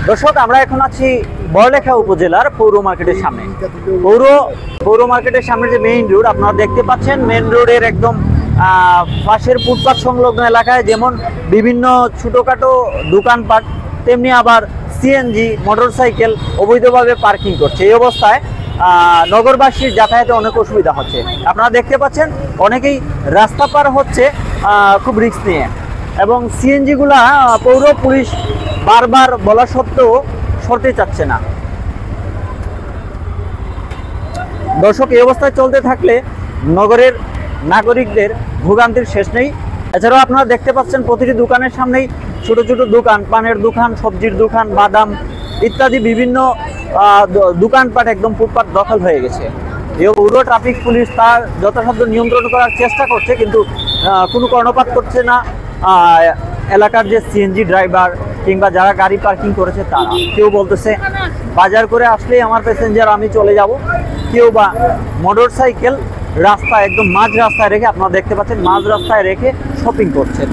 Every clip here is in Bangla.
দর্শক, আমরা এখন আছি বড়লেখা উপজেলার পৌর মার্কেটের সামনে। পৌর মার্কেটের সামনে যে মেইন রোড আপনারা দেখতে পাচ্ছেন, মেইন রোডের একদম পাশের ফুটপাত সংলগ্ন এলাকায় যেমন বিভিন্ন ছোটখাটো দোকানপাট, তেমনি আবার সিএনজি মোটরসাইকেল অবৈধভাবে পার্কিং করছে। এই অবস্থায় নগরবাসীর যাতায়াতে অনেক অসুবিধা হচ্ছে। আপনারা দেখতে পাচ্ছেন অনেকেই রাস্তা পার হচ্ছে খুব রিস্ক নিয়ে, এবং সিএনজিগুলা পৌর পুলিশ বারবার বলা সত্ত্বেও সরতে চাচ্ছে না। দর্শক, এই অবস্থায় চলতে থাকলে নগরের নাগরিকদের ভোগান্তির শেষ নেই। এছাড়াও আপনারা দেখতে পাচ্ছেন প্রতিটি দোকানের সামনেই ছোট ছোট দোকান, পানের দোকান, সবজির দোকান, বাদাম ইত্যাদি বিভিন্ন দোকানপাট একদম ফুটপাত দখল হয়ে গেছে। এই পৌর ট্রাফিক পুলিশ তার যথাসাধ্য নিয়ন্ত্রণ করার চেষ্টা করছে, কিন্তু কোনো কর্ণপাত করছে না এলাকার যে সিএনজি ড্রাইভার কিংবা যারা গাড়ি পার্কিং করেছে তারা। কেউ বলতেছে বাজার করে আসলেই আমার প্যাসেঞ্জার, আমি চলে যাব। কেউ বা মোটর সাইকেল রাস্তা একদম মাঝ রাস্তায় রেখে, আপনারা দেখতে পাচ্ছেন মাঝ রাস্তায় রেখে শপিং করছেন।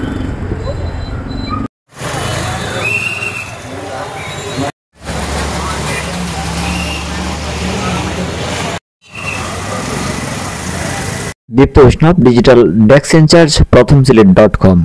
দীপ্ত বৈষ্ণব, ডিজিটাল ডেস্ক ইনচার্জ, প্রথমসিলেট.com।